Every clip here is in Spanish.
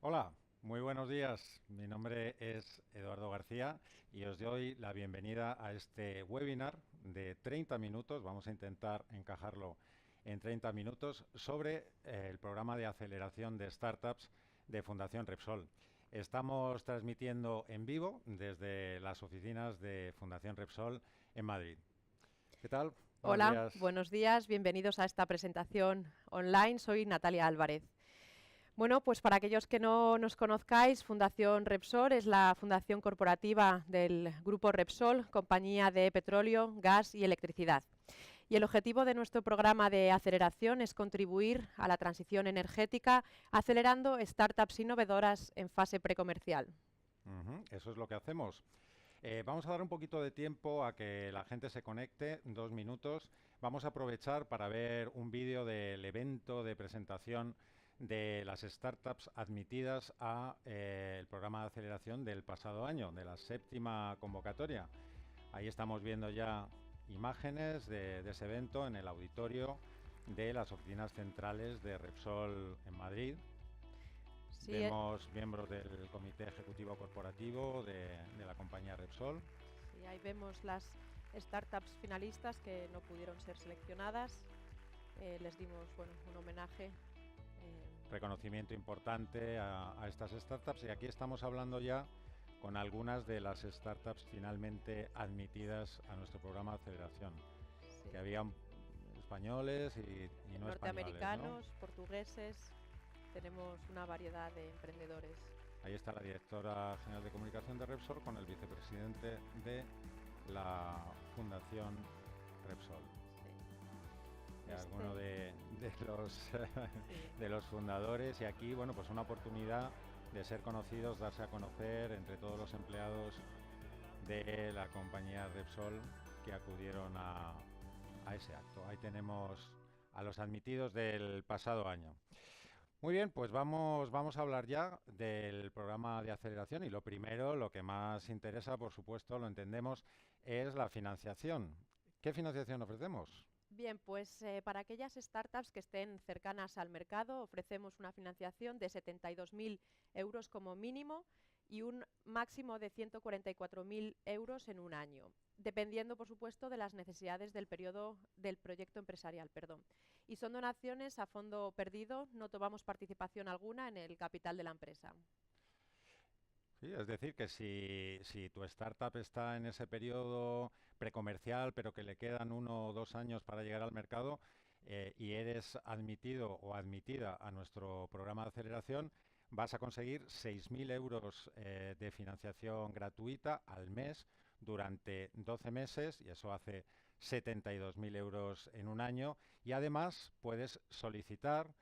Hola, muy buenos días. Mi nombre es Eduardo García y os doy la bienvenida a este webinar de 30 minutos. Vamos a intentar encajarlo en 30 minutos sobre el programa de aceleración de startups de Fundación Repsol. Estamos transmitiendo en vivo desde las oficinas de Fundación Repsol en Madrid. ¿Qué tal? Buenos Hola, días. buenos días, bienvenidos a esta presentación online. Soy Natalia Álvarez. Bueno, pues para aquellos que no nos conozcáis, Fundación Repsol es la fundación corporativa del Grupo Repsol, compañía de petróleo, gas y electricidad. Y el objetivo de nuestro programa de aceleración es contribuir a la transición energética, acelerando startups innovadoras en fase precomercial. Eso es lo que hacemos. Vamos a dar un poquito de tiempo a que la gente se conecte, 2 minutos. Vamos a aprovechar para ver un vídeo del evento de presentación de las startups admitidas a el programa de aceleración del pasado año, de la séptima convocatoria. Ahí estamos viendo ya imágenes de ese evento en el auditorio de las oficinas centrales de Repsol en Madrid. Sí, Vemos miembros del comité ejecutivo corporativo de la compañía Repsol. sí, ahí vemos las startups finalistas que no pudieron ser seleccionadas. Les dimos un homenaje. Reconocimiento importante a estas startups y aquí estamos hablando ya con algunas de las startups finalmente admitidas a nuestro programa de aceleración, Sí, que habían españoles y no españoles, ¿no? norteamericanos, portugueses, tenemos una variedad de emprendedores. Ahí está la directora general de comunicación de Repsol con el vicepresidente de la Fundación Repsol. Sí. Alguno Este, de los sí, de los fundadores y aquí bueno pues una oportunidad de ser conocidos, darse a conocer entre todos los empleados de la compañía Repsol que acudieron a ese acto. Ahí tenemos a los admitidos del pasado año. Muy bien, pues vamos a hablar ya del programa de aceleración y lo primero, lo que más interesa, por supuesto, lo entendemos, es la financiación. ¿Qué financiación ofrecemos? bien, pues para aquellas startups que estén cercanas al mercado, ofrecemos una financiación de 72.000 euros como mínimo y un máximo de 144.000 euros en un año, dependiendo, por supuesto, de las necesidades del periodo del proyecto empresarial. Perdón. Y son donaciones a fondo perdido, no tomamos participación alguna en el capital de la empresa. Sí, es decir, que si tu startup está en ese periodo precomercial, pero que le quedan 1 o 2 años para llegar al mercado, y eres admitido o admitida a nuestro programa de aceleración, vas a conseguir 6.000 euros de financiación gratuita al mes durante 12 meses, y eso hace 72.000 euros en un año. Y además puedes solicitar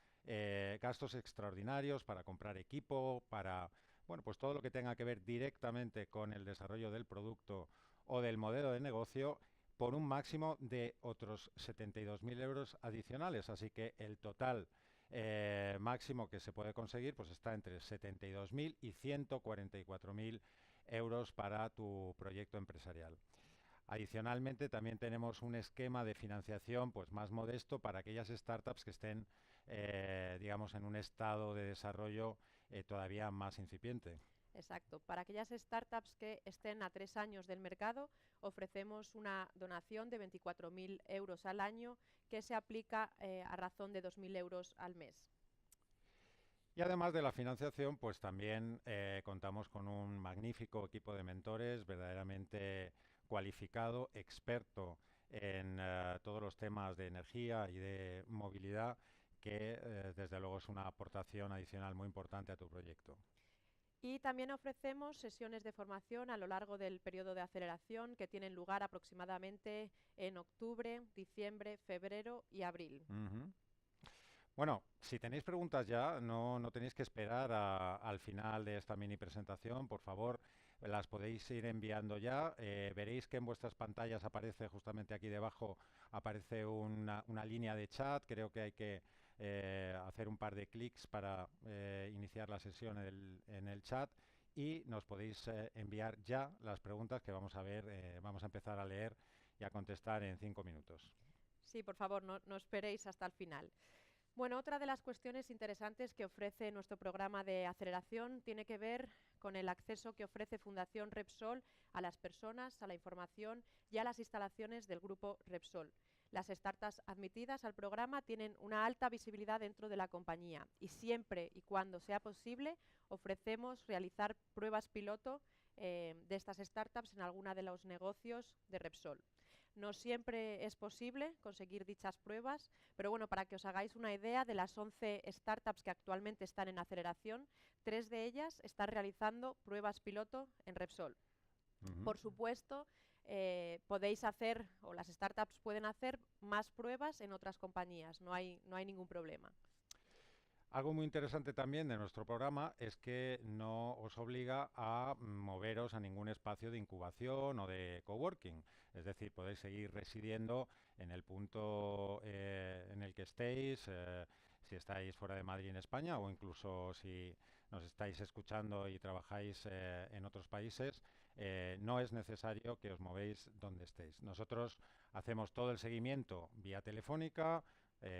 gastos extraordinarios para comprar equipo, para bueno, pues todo lo que tenga que ver directamente con el desarrollo del producto o del modelo de negocio por un máximo de otros 72.000 euros adicionales. Así que el total máximo que se puede conseguir pues está entre 72.000 y 144.000 euros para tu proyecto empresarial. Adicionalmente, también tenemos un esquema de financiación pues más modesto para aquellas startups que estén, digamos, en un estado de desarrollo todavía más incipiente. Exacto. Para aquellas startups que estén a 3 años del mercado, ofrecemos una donación de 24.000 euros al año que se aplica a razón de 2.000 euros al mes. Y además de la financiación, pues también contamos con un magnífico equipo de mentores, verdaderamente cualificado, experto en todos los temas de energía y de movilidad, que desde luego es una aportación adicional muy importante a tu proyecto. Y también ofrecemos sesiones de formación a lo largo del periodo de aceleración que tienen lugar aproximadamente en octubre, diciembre, febrero y abril. Ujú. Bueno, si tenéis preguntas ya, no tenéis que esperar al final de esta mini presentación. Por favor, las podéis ir enviando ya. Veréis que en vuestras pantallas aparece justamente aquí debajo, aparece una línea de chat. Creo que hay que hacer un par de clics para iniciar la sesión en el chat. Y nos podéis enviar ya las preguntas que vamos a ver, vamos a empezar a leer y a contestar en 5 minutos. Sí, por favor, no esperéis hasta el final. Bueno, otra de las cuestiones interesantes que ofrece nuestro programa de aceleración tiene que ver con el acceso que ofrece Fundación Repsol a las personas, a la información y a las instalaciones del grupo Repsol. Las startups admitidas al programa tienen una alta visibilidad dentro de la compañía y siempre y cuando sea posible ofrecemos realizar pruebas piloto de estas startups en alguno de los negocios de Repsol. No siempre es posible conseguir dichas pruebas, pero bueno, para que os hagáis una idea, de las 11 startups que actualmente están en aceleración, 3 de ellas están realizando pruebas piloto en Repsol. Por supuesto, podéis hacer, o las startups pueden hacer más pruebas en otras compañías, no hay ningún problema. Algo muy interesante también de nuestro programa es que no os obliga a moveros a ningún espacio de incubación o de coworking. Es decir, podéis seguir residiendo en el punto en el que estéis, si estáis fuera de Madrid en España o incluso si nos estáis escuchando y trabajáis en otros países, no es necesario que os movéis donde estéis. Nosotros hacemos todo el seguimiento vía telefónica,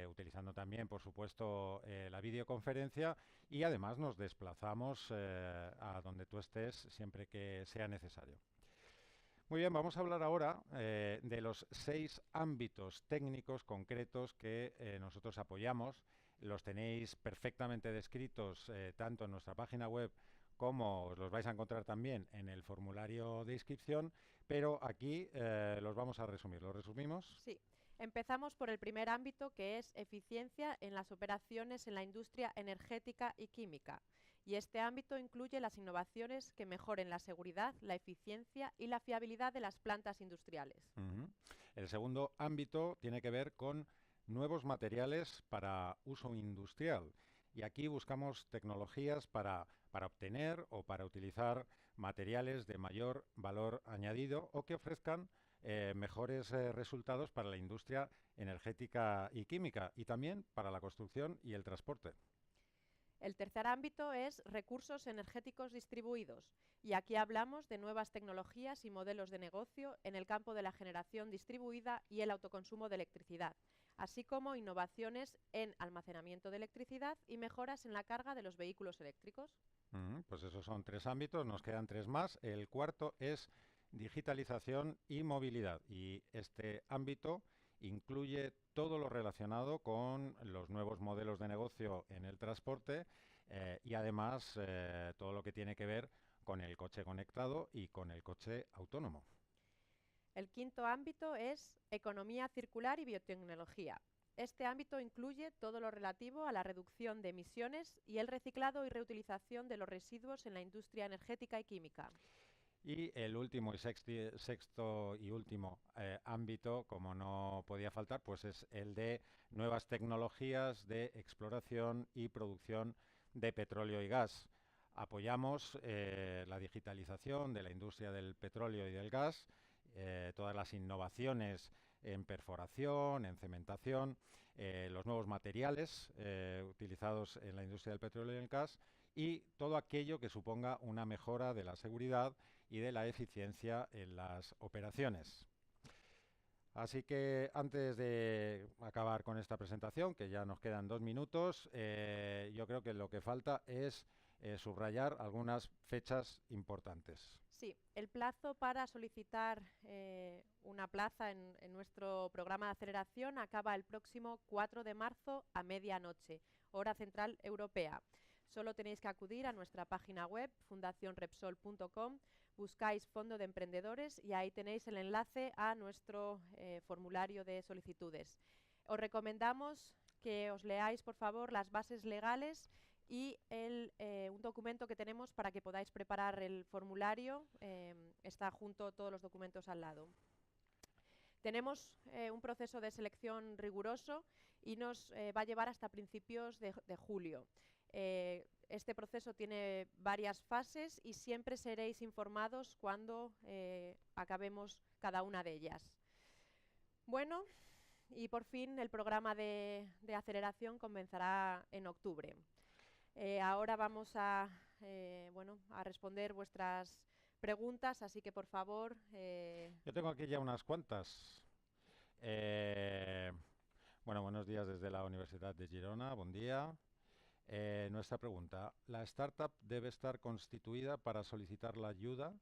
utilizando también, por supuesto, la videoconferencia y además nos desplazamos a donde tú estés siempre que sea necesario. Muy bien, vamos a hablar ahora de los 6 ámbitos técnicos concretos que nosotros apoyamos. Los tenéis perfectamente descritos tanto en nuestra página web como os los vais a encontrar también en el formulario de inscripción, pero aquí los vamos a resumir. ¿Los resumimos? Sí. Empezamos por el primer ámbito, que es eficiencia en las operaciones en la industria energética y química. Y este ámbito incluye las innovaciones que mejoren la seguridad, la eficiencia y la fiabilidad de las plantas industriales. El segundo ámbito tiene que ver con nuevos materiales para uso industrial. Y aquí buscamos tecnologías para obtener o para utilizar materiales de mayor valor añadido o que ofrezcan mejores resultados para la industria energética y química y también para la construcción y el transporte. El tercer ámbito es recursos energéticos distribuidos, y aquí hablamos de nuevas tecnologías y modelos de negocio en el campo de la generación distribuida y el autoconsumo de electricidad, así como innovaciones en almacenamiento de electricidad y mejoras en la carga de los vehículos eléctricos. Pues esos son 3 ámbitos, nos quedan 3 más. El cuarto es digitalización y movilidad. Y este ámbito incluye todo lo relacionado con los nuevos modelos de negocio en el transporte y además todo lo que tiene que ver con el coche conectado y con el coche autónomo. El quinto ámbito es economía circular y biotecnología. Este ámbito incluye todo lo relativo a la reducción de emisiones y el reciclado y reutilización de los residuos en la industria energética y química. Y el último y sexto y último ámbito, como no podía faltar, pues es el de nuevas tecnologías de exploración y producción de petróleo y gas. Apoyamos la digitalización de la industria del petróleo y del gas, todas las innovaciones en perforación, en cementación, los nuevos materiales utilizados en la industria del petróleo y el gas y todo aquello que suponga una mejora de la seguridad y de la eficiencia en las operaciones. Así que antes de acabar con esta presentación, que ya nos quedan 2 minutos, yo creo que lo que falta es subrayar algunas fechas importantes. Sí, el plazo para solicitar una plaza en nuestro programa de aceleración acaba el próximo 4 de marzo a medianoche, hora central europea. Solo tenéis que acudir a nuestra página web, fundacionrepsol.com, buscáis Fondo de Emprendedores y ahí tenéis el enlace a nuestro formulario de solicitudes. Os recomendamos que os leáis, por favor, las bases legales y un documento que tenemos para que podáis preparar el formulario. Está junto todos los documentos al lado. Tenemos un proceso de selección riguroso y nos va a llevar hasta principios de julio. Este proceso tiene varias fases y siempre seréis informados cuando acabemos cada una de ellas. Bueno, y por fin el programa de aceleración comenzará en octubre. Ahora vamos a responder vuestras preguntas, así que por favor... Yo tengo aquí ya unas cuantas. Bueno, buenos días desde la Universidad de Girona. Buen día. Nuestra pregunta. ¿La startup debe estar constituida para solicitar la ayuda?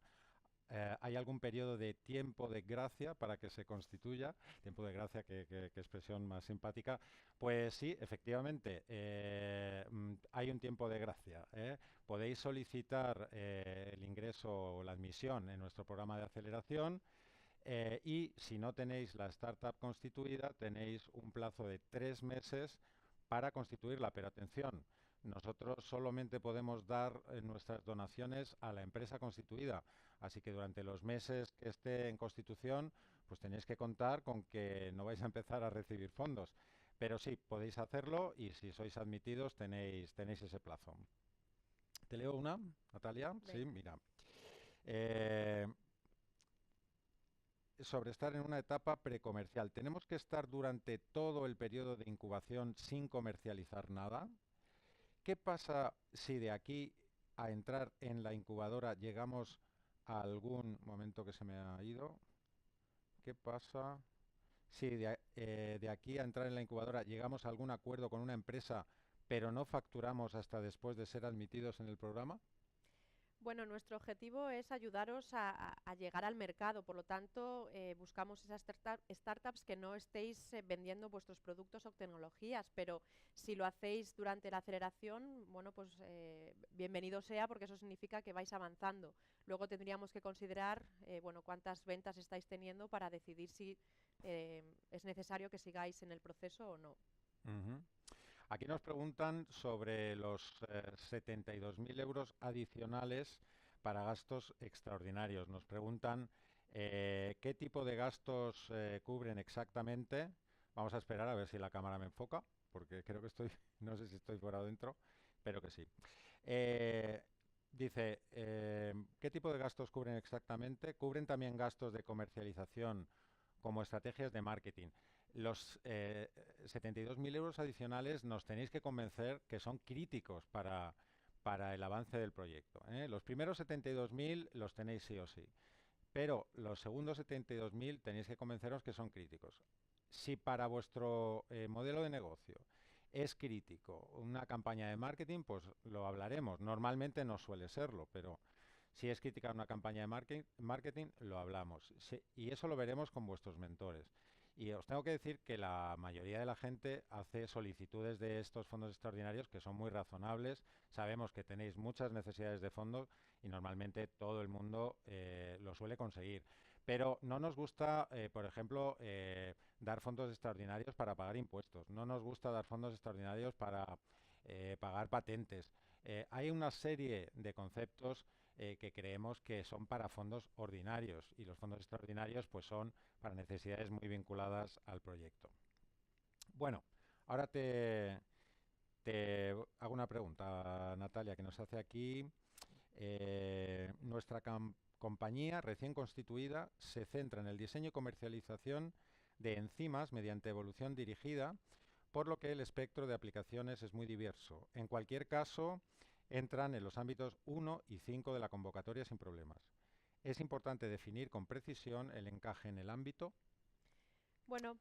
¿Hay algún periodo de tiempo de gracia para que se constituya? Tiempo de gracia, qué expresión más simpática. Pues sí, efectivamente, hay un tiempo de gracia, ¿eh? Podéis solicitar el ingreso o la admisión en nuestro programa de aceleración. Y si no tenéis la startup constituida, tenéis un plazo de 3 meses para constituirla. Pero atención, nosotros solamente podemos dar nuestras donaciones a la empresa constituida. Así que durante los meses que esté en constitución, pues tenéis que contar con que no vais a empezar a recibir fondos. Pero sí, podéis hacerlo y si sois admitidos tenéis ese plazo. ¿Te leo una, Natalia? Sí, Venga. mira. Eh, Sobre estar en una etapa precomercial. ¿Tenemos que estar durante todo el periodo de incubación sin comercializar nada? ¿Qué pasa si de aquí a entrar en la incubadora llegamos a algún momento que se me ha ido? ¿Qué pasa si de aquí a entrar en la incubadora llegamos a algún acuerdo con una empresa, pero no facturamos hasta después de ser admitidos en el programa? Bueno, nuestro objetivo es ayudaros a llegar al mercado, por lo tanto, buscamos esas startups que no estéis vendiendo vuestros productos o tecnologías, pero si lo hacéis durante la aceleración, bueno, pues bienvenido sea, porque eso significa que vais avanzando. Luego tendríamos que considerar, bueno, cuántas ventas estáis teniendo para decidir si es necesario que sigáis en el proceso o no. Ujú. Aquí nos preguntan sobre los 72.000 euros adicionales para gastos extraordinarios. Nos preguntan qué tipo de gastos cubren exactamente. Vamos a esperar a ver si la cámara me enfoca, porque creo que estoy, no sé si estoy fuera o dentro, pero que sí. Eh, Dice, ¿qué tipo de gastos cubren exactamente? Cubren también gastos de comercialización como estrategias de marketing. Los 72.000 euros adicionales nos tenéis que convencer que son críticos para el avance del proyecto, ¿eh? Los primeros 72.000 los tenéis sí o sí, pero los segundos 72.000 tenéis que convenceros que son críticos. Si para vuestro modelo de negocio es crítico una campaña de marketing, pues lo hablaremos. Normalmente no suele serlo, pero si es crítica una campaña de marketing, lo hablamos. Y eso lo veremos con vuestros mentores. Y os tengo que decir que la mayoría de la gente hace solicitudes de estos fondos extraordinarios que son muy razonables. Sabemos que tenéis muchas necesidades de fondos y normalmente todo el mundo lo suele conseguir. Pero no nos gusta, por ejemplo, dar fondos extraordinarios para pagar impuestos. No nos gusta dar fondos extraordinarios para pagar patentes. Hay una serie de conceptos que creemos que son para fondos ordinarios y los fondos extraordinarios pues son para necesidades muy vinculadas al proyecto. Bueno, ahora te hago una pregunta, Natalia, que nos hace aquí. Nuestra compañía recién constituida se centra en el diseño y comercialización de enzimas mediante evolución dirigida, por lo que el espectro de aplicaciones es muy diverso. En cualquier caso, entran en los ámbitos 1 y 5 de la convocatoria sin problemas. Es importante definir con precisión el encaje en el ámbito. Bueno,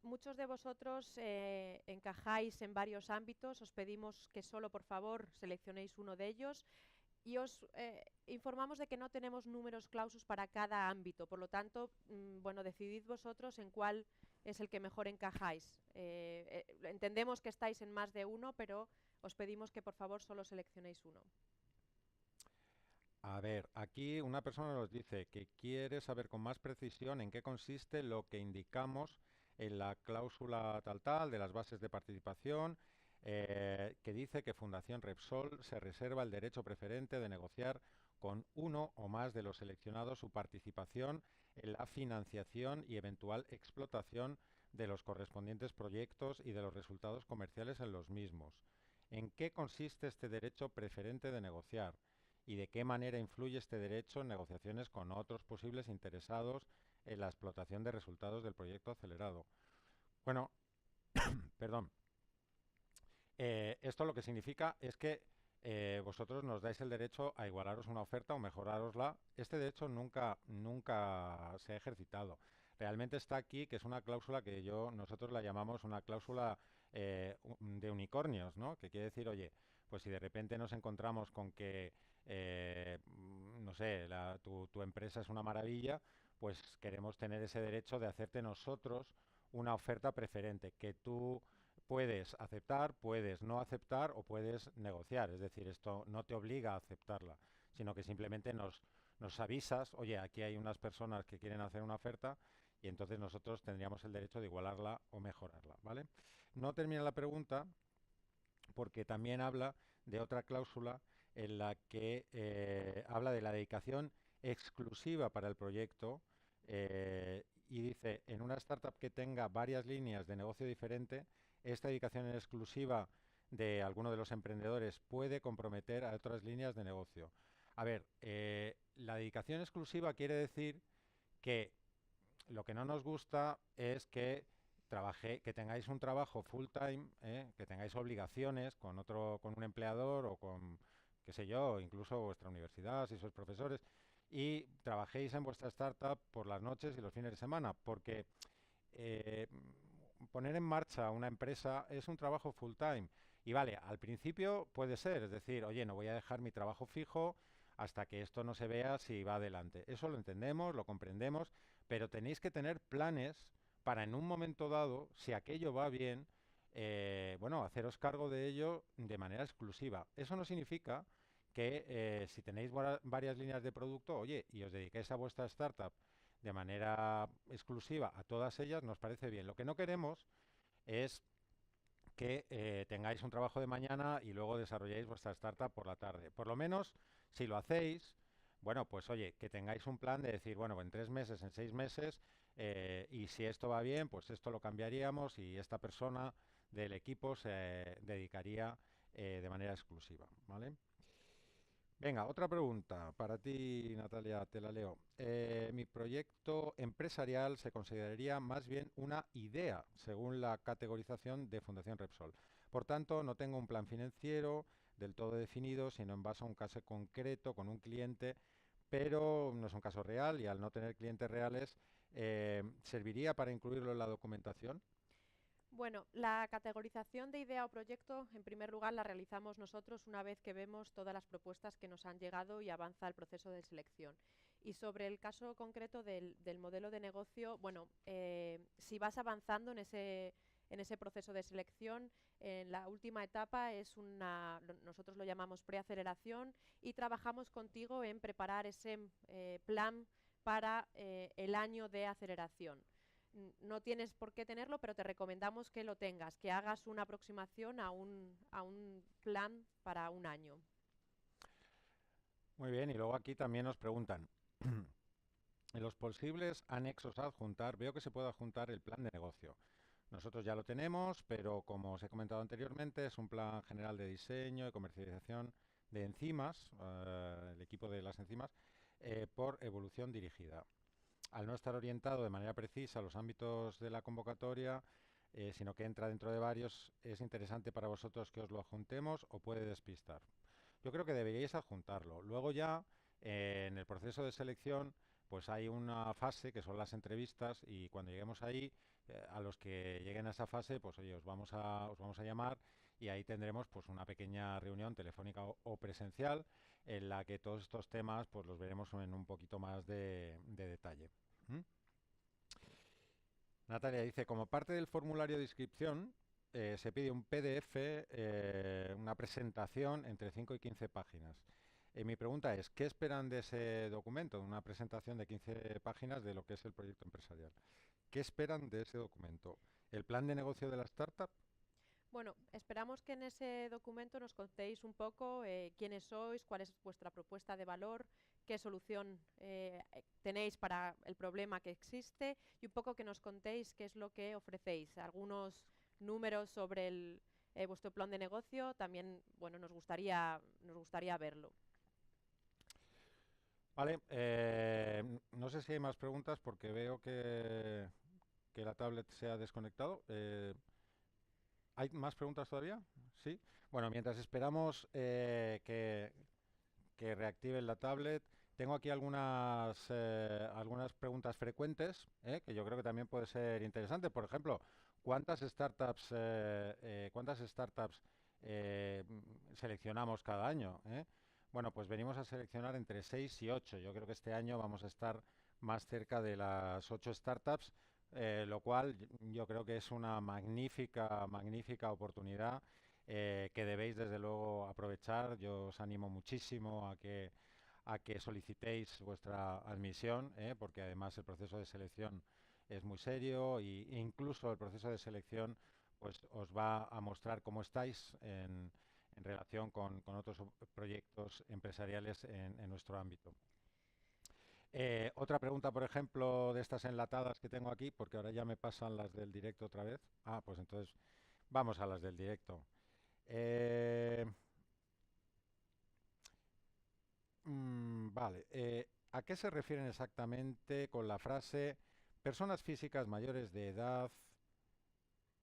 muchos de vosotros encajáis en varios ámbitos, os pedimos que solo, por favor, seleccionéis uno de ellos y os informamos de que no tenemos números clausus para cada ámbito, por lo tanto, bueno, decidid vosotros en cuál es el que mejor encajáis. Entendemos que estáis en más de uno, pero os pedimos que por favor solo seleccionéis uno. A ver, aquí una persona nos dice que quiere saber con más precisión en qué consiste lo que indicamos en la cláusula tal tal de las bases de participación, que dice que Fundación Repsol se reserva el derecho preferente de negociar con uno o más de los seleccionados su participación en la financiación y eventual explotación de los correspondientes proyectos y de los resultados comerciales en los mismos. ¿En qué consiste este derecho preferente de negociar? ¿Y de qué manera influye este derecho en negociaciones con otros posibles interesados en la explotación de resultados del proyecto acelerado? Bueno, perdón. Esto lo que significa es que vosotros nos dais el derecho a igualaros una oferta o mejorarosla. Este derecho nunca se ha ejercitado. realmente está aquí, que es una cláusula que nosotros la llamamos una cláusula de unicornios, ¿no? Que quiere decir, oye, pues si de repente nos encontramos con que, no sé, tu empresa es una maravilla, pues queremos tener ese derecho de hacerte nosotros una oferta preferente, que tú puedes aceptar, puedes no aceptar o puedes negociar. Es decir, esto no te obliga a aceptarla, sino que simplemente nos avisas, oye, aquí hay unas personas que quieren hacer una oferta y entonces nosotros tendríamos el derecho de igualarla o mejorarla, ¿vale? No termina la pregunta porque también habla de otra cláusula en la que habla de la dedicación exclusiva para el proyecto y dice, en una startup que tenga varias líneas de negocio diferente, esta dedicación en exclusiva de alguno de los emprendedores puede comprometer a otras líneas de negocio. A ver, la dedicación exclusiva quiere decir que lo que no nos gusta es que que tengáis un trabajo full time, que tengáis obligaciones con un empleador o con, qué sé yo, incluso vuestra universidad, si sois profesores, y trabajéis en vuestra startup por las noches y los fines de semana, porque eh, poner en marcha una empresa es un trabajo full time. Y vale, al principio puede ser, es decir, oye, no voy a dejar mi trabajo fijo hasta que esto no se vea si va adelante. Eso lo entendemos, lo comprendemos, pero tenéis que tener planes para en un momento dado, si aquello va bien, bueno, haceros cargo de ello de manera exclusiva. Eso no significa que si tenéis varias líneas de producto, oye, y os dediquéis a vuestra startup de manera exclusiva a todas ellas, nos parece bien. Lo que no queremos es que tengáis un trabajo de mañana y luego desarrolléis vuestra startup por la tarde. Por lo menos, si lo hacéis, bueno, pues oye, que tengáis un plan de decir, bueno, en 3 meses, en 6 meses, y si esto va bien, pues esto lo cambiaríamos y esta persona del equipo se dedicaría de manera exclusiva, ¿vale? Venga, otra pregunta para ti, Natalia, te la leo. Mi proyecto empresarial se consideraría más bien una idea, según la categorización de Fundación Repsol. Por tanto, no tengo un plan financiero del todo definido, sino en base a un caso concreto con un cliente, pero no es un caso real y al no tener clientes reales, ¿serviría para incluirlo en la documentación? Bueno, la categorización de idea o proyecto, en primer lugar, la realizamos nosotros una vez que vemos todas las propuestas que nos han llegado y avanza el proceso de selección. Y sobre el caso concreto del modelo de negocio, bueno, si vas avanzando en ese proceso de selección, en la última etapa nosotros lo llamamos preaceleración y trabajamos contigo en preparar ese plan para el año de aceleración. No tienes por qué tenerlo, pero te recomendamos que lo tengas, que hagas una aproximación a un plan para un año. Muy bien, y luego aquí también nos preguntan, en los posibles anexos a adjuntar, veo que se puede adjuntar el plan de negocio. Nosotros ya lo tenemos, pero como os he comentado anteriormente, es un plan general de diseño y comercialización de enzimas, el equipo de las enzimas, por evolución dirigida. Al no estar orientado de manera precisa a los ámbitos de la convocatoria, sino que entra dentro de varios, ¿es interesante para vosotros que os lo adjuntemos o puede despistar? Yo creo que deberíais adjuntarlo. Luego ya, en el proceso de selección, pues hay una fase que son las entrevistas y cuando lleguemos ahí, a los que lleguen a esa fase, pues oye, os vamos a llamar y ahí tendremos pues una pequeña reunión telefónica o presencial en la que todos estos temas pues los veremos en un poquito más de detalle. ¿Mm? Natalia dice, como parte del formulario de inscripción, se pide un PDF, una presentación entre 5 y 15 páginas. Mi pregunta es, ¿qué esperan de ese documento, de una presentación de 15 páginas de lo que es el proyecto empresarial? ¿Qué esperan de ese documento? ¿El plan de negocio de la startup? Bueno, esperamos que en ese documento nos contéis un poco quiénes sois, cuál es vuestra propuesta de valor, qué solución tenéis para el problema que existe y un poco que nos contéis qué es lo que ofrecéis. Algunos números sobre vuestro plan de negocio también, bueno, nos gustaría verlo. Vale, no sé si hay más preguntas porque veo que la tablet se ha desconectado. ¿Hay más preguntas todavía? Sí. Bueno, mientras esperamos que reactiven la tablet, tengo aquí algunas preguntas frecuentes, que yo creo que también puede ser interesante. Por ejemplo, ¿cuántas startups seleccionamos cada año? Bueno, pues venimos a seleccionar entre 6 y 8. Yo creo que este año vamos a estar más cerca de las 8 startups, lo cual yo creo que es una magnífica, magnífica oportunidad que debéis desde luego aprovechar. Yo os animo muchísimo a que solicitéis vuestra admisión, porque además el proceso de selección es muy serio e incluso el proceso de selección pues os va a mostrar cómo estáis en relación con otros proyectos empresariales en nuestro ámbito. Otra pregunta, por ejemplo, de estas enlatadas que tengo aquí, porque ahora ya me pasan las del directo otra vez. Ah, pues entonces vamos a las del directo. Eh, vale. ¿A qué se refieren exactamente con la frase personas físicas mayores de edad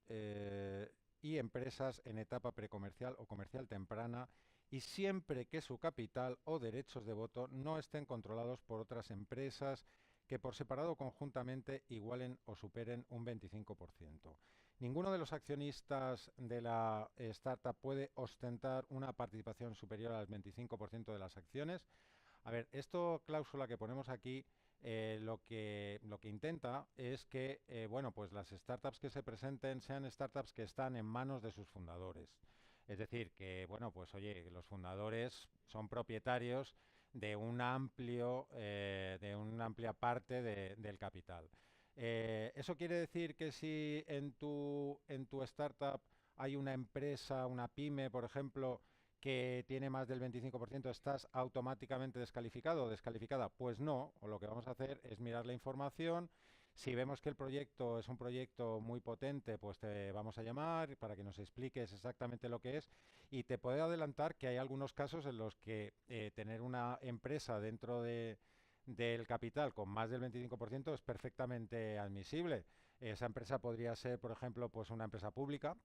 eh, y empresas en etapa precomercial o comercial temprana y siempre que su capital o derechos de voto no estén controlados por otras empresas que por separado o conjuntamente igualen o superen un 25%? Ninguno de los accionistas de la startup puede ostentar una participación superior al 25% de las acciones. A ver, esto cláusula que ponemos aquí, lo que intenta es que, bueno, pues las startups que se presenten sean startups que están en manos de sus fundadores. Es decir, que, bueno, pues oye, que los fundadores son propietarios de una amplia parte del capital. ¿Eso quiere decir que si en tu startup hay una empresa, una pyme, por ejemplo, que tiene más del 25%, estás automáticamente descalificado o descalificada? Pues no, o lo que vamos a hacer es mirar la información. Si vemos que el proyecto es un proyecto muy potente, pues te vamos a llamar para que nos expliques exactamente lo que es. Y te puedo adelantar que hay algunos casos en los que tener una empresa dentro del capital con más del 25% es perfectamente admisible. Esa empresa podría ser, por ejemplo, pues una empresa pública,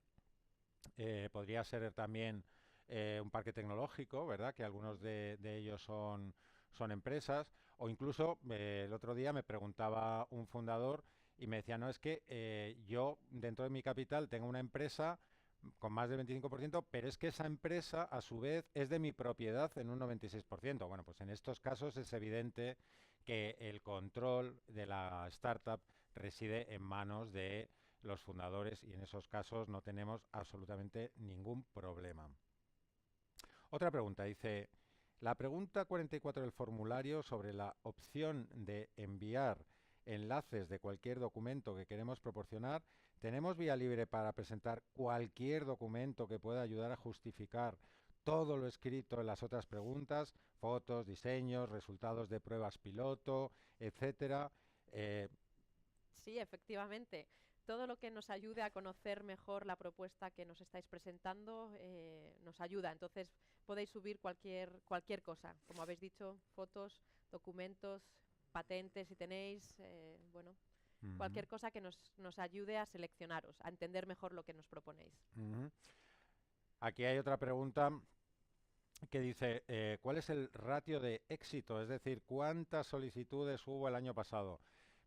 podría ser también un parque tecnológico, ¿verdad? Que algunos de ellos son empresas. O incluso el otro día me preguntaba un fundador y me decía, no, es que yo dentro de mi capital tengo una empresa con más del 25%, pero es que esa empresa a su vez es de mi propiedad en un 96%. Bueno, pues en estos casos es evidente que el control de la startup reside en manos de los fundadores y en esos casos no tenemos absolutamente ningún problema. Otra pregunta, dice, la pregunta 44 del formulario sobre la opción de enviar enlaces de cualquier documento que queremos proporcionar. ¿Tenemos vía libre para presentar cualquier documento que pueda ayudar a justificar todo lo escrito en las otras preguntas? Fotos, diseños, resultados de pruebas piloto, etcétera. Eh, Sí, efectivamente. Todo lo que nos ayude a conocer mejor la propuesta que nos estáis presentando nos ayuda. Entonces podéis subir cualquier cosa. Como habéis dicho, fotos, documentos, patentes si tenéis, bueno, ujú, cualquier cosa que nos ayude a seleccionaros, a entender mejor lo que nos proponéis. ujú. Aquí hay otra pregunta que dice, ¿cuál es el ratio de éxito? Es decir, ¿cuántas solicitudes hubo el año pasado?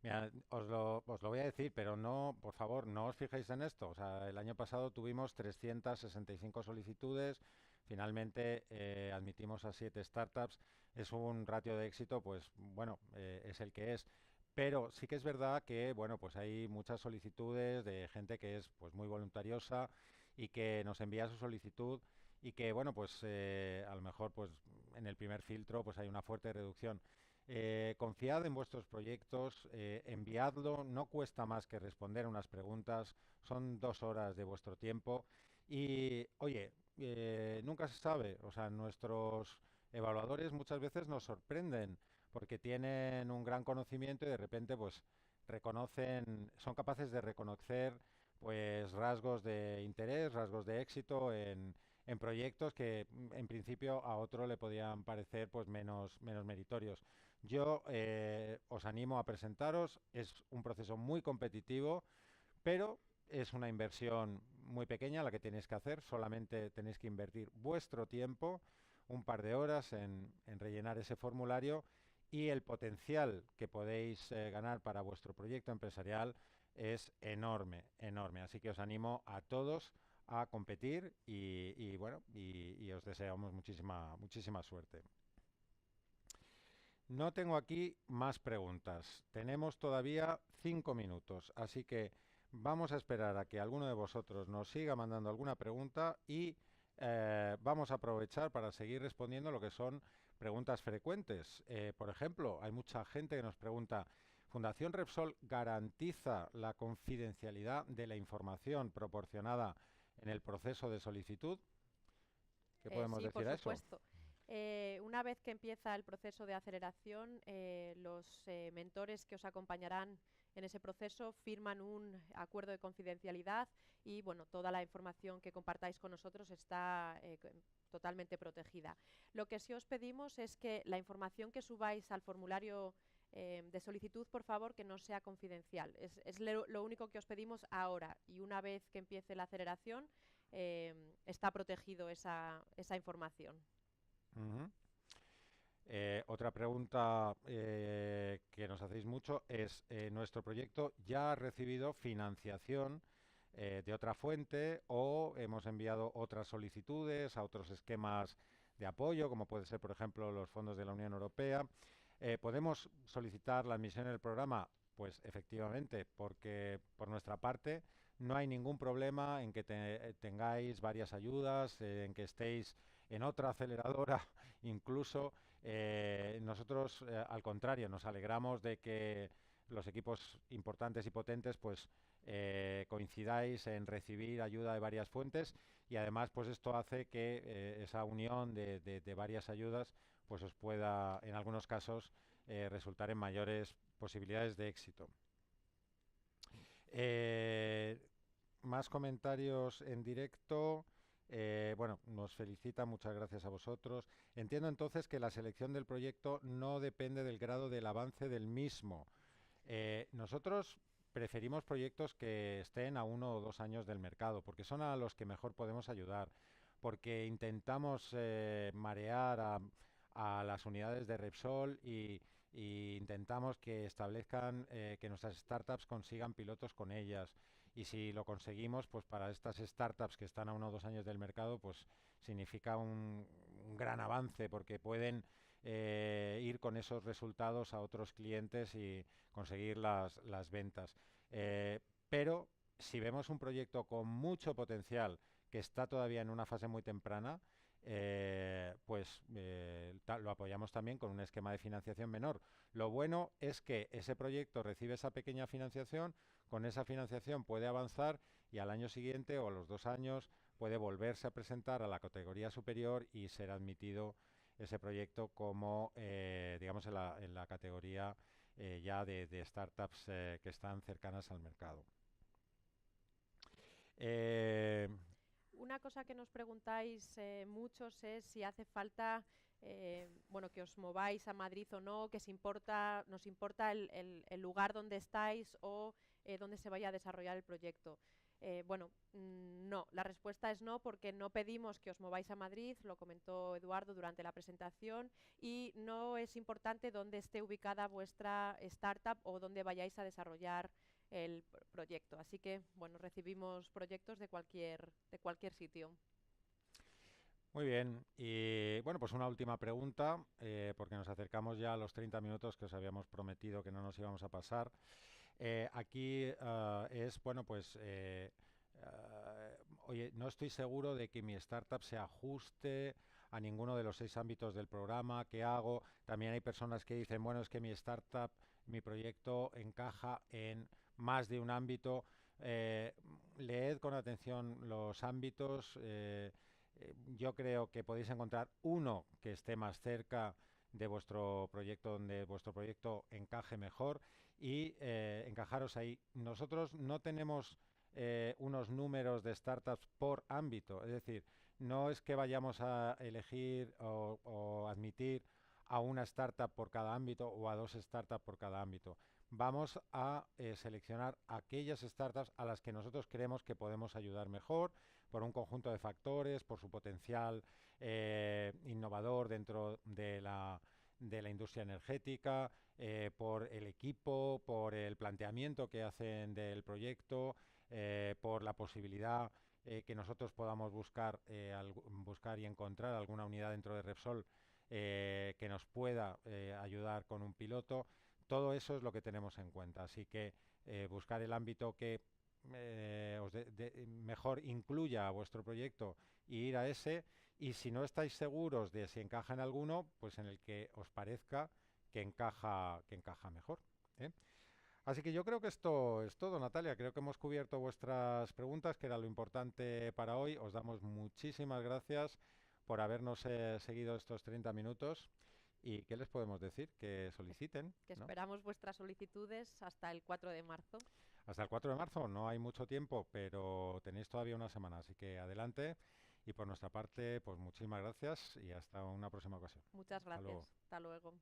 Mira, os lo voy a decir, pero no, por favor, no os fijéis en esto. O sea, el año pasado tuvimos 365 solicitudes, finalmente admitimos a 7 startups. Es un ratio de éxito, pues bueno, es el que es. Pero sí que es verdad que, bueno, pues hay muchas solicitudes de gente que es pues muy voluntariosa y que nos envía su solicitud y que, bueno, pues a lo mejor pues en el primer filtro pues hay una fuerte reducción. Confiad en vuestros proyectos, enviadlo, no cuesta más que responder unas preguntas, son 2 horas de vuestro tiempo y, oye, nunca se sabe, o sea, nuestros evaluadores muchas veces nos sorprenden porque tienen un gran conocimiento y de repente pues son capaces de reconocer pues rasgos de interés, rasgos de éxito en proyectos que en principio a otro le podían parecer pues menos meritorios. Yo os animo a presentaros, es un proceso muy competitivo, pero es una inversión muy pequeña la que tenéis que hacer, solamente tenéis que invertir vuestro tiempo, un par de horas en rellenar ese formulario y el potencial que podéis ganar para vuestro proyecto empresarial es enorme, enorme. Así que os animo a todos a competir y os deseamos muchísima suerte. No tengo aquí más preguntas. Tenemos todavía 5 minutos, así que vamos a esperar a que alguno de vosotros nos siga mandando alguna pregunta y vamos a aprovechar para seguir respondiendo lo que son preguntas frecuentes. Por ejemplo, hay mucha gente que nos pregunta, ¿Fundación Repsol garantiza la confidencialidad de la información proporcionada en el proceso de solicitud? ¿Qué podemos Sí, por decir a eso? supuesto. Una vez que empieza el proceso de aceleración, los mentores que os acompañarán en ese proceso firman un acuerdo de confidencialidad y bueno, toda la información que compartáis con nosotros está totalmente protegida. Lo que sí os pedimos es que la información que subáis al formulario de solicitud, por favor, que no sea confidencial. Es lo único que os pedimos ahora, y una vez que empiece la aceleración, está protegido esa información. Ujú. Otra pregunta que nos hacéis mucho es, ¿nuestro proyecto ya ha recibido financiación de otra fuente o hemos enviado otras solicitudes a otros esquemas de apoyo, como puede ser, por ejemplo, los fondos de la Unión Europea? ¿Podemos solicitar la admisión en el programa? Pues efectivamente, porque por nuestra parte no hay ningún problema en que tengáis varias ayudas, en que estéis en otra aceleradora incluso. Nosotros, al contrario, nos alegramos de que los equipos importantes y potentes pues coincidáis en recibir ayuda de varias fuentes y además pues esto hace que esa unión de varias ayudas pues os pueda en algunos casos resultar en mayores posibilidades de éxito. Eh, Más comentarios en directo. Bueno, nos felicita, muchas gracias a vosotros. Entiendo entonces que la selección del proyecto no depende del grado del avance del mismo. Nosotros preferimos proyectos que estén a 1 o 2 años del mercado, porque son a los que mejor podemos ayudar, porque intentamos marear a las unidades de Repsol y intentamos que establezcan, que nuestras startups consigan pilotos con ellas. Y si lo conseguimos, pues para estas startups que están a 1 o 2 años del mercado, pues significa un gran avance porque pueden ir con esos resultados a otros clientes y conseguir las ventas. Eh, pero si vemos un proyecto con mucho potencial que está todavía en una fase muy temprana, lo apoyamos también con un esquema de financiación menor. Lo bueno es que ese proyecto recibe esa pequeña financiación, con esa financiación puede avanzar y al año siguiente o a los 2 años puede volverse a presentar a la categoría superior y ser admitido ese proyecto como, digamos, en la categoría ya de startups que están cercanas al mercado. Eh, Una cosa que nos preguntáis muchos es si hace falta bueno, que os mováis a Madrid o no, nos importa el lugar donde estáis o dónde se vaya a desarrollar el proyecto. Bueno, no, la respuesta es no, porque no pedimos que os mováis a Madrid, lo comentó Eduardo durante la presentación, y no es importante dónde esté ubicada vuestra startup o dónde vayáis a desarrollar el proyecto. Así que, bueno, recibimos proyectos de cualquier sitio. Muy bien. Y bueno, pues una última pregunta, porque nos acercamos ya a los 30 minutos que os habíamos prometido que no nos íbamos a pasar. Aquí es, bueno, pues, oye, no estoy seguro de que mi startup se ajuste a ninguno de los 6 ámbitos del programa que hago. También hay personas que dicen, bueno, es que mi startup, mi proyecto encaja en más de un ámbito. Eh, Leed con atención los ámbitos. Yo creo que podéis encontrar uno que esté más cerca de vuestro proyecto, donde vuestro proyecto encaje mejor y encajaros ahí. Nosotros no tenemos unos números de startups por ámbito, es decir, no es que vayamos a elegir o admitir a una startup por cada ámbito o a 2 startups por cada ámbito. Vamos a seleccionar aquellas startups a las que nosotros creemos que podemos ayudar mejor por un conjunto de factores, por su potencial innovador dentro de la industria energética, por el equipo, por el planteamiento que hacen del proyecto, por la posibilidad que nosotros podamos buscar y encontrar alguna unidad dentro de Repsol que nos pueda ayudar con un piloto. Todo eso es lo que tenemos en cuenta. Así que buscar el ámbito que mejor incluya a vuestro proyecto y ir a ese. Y si no estáis seguros de si encaja en alguno, pues en el que os parezca que encaja mejor. ¿Eh? Así que yo creo que esto es todo, Natalia. Creo que hemos cubierto vuestras preguntas, que era lo importante para hoy. Os damos muchísimas gracias por habernos seguido estos 30 minutos. ¿Y qué les podemos decir? Que soliciten, Que ¿no? esperamos vuestras solicitudes hasta el 4 de marzo. Hasta el 4 de marzo no hay mucho tiempo, pero tenéis todavía una semana, así que adelante. Y por nuestra parte, pues muchísimas gracias y hasta una próxima ocasión. Muchas Hasta gracias. luego. Hasta luego.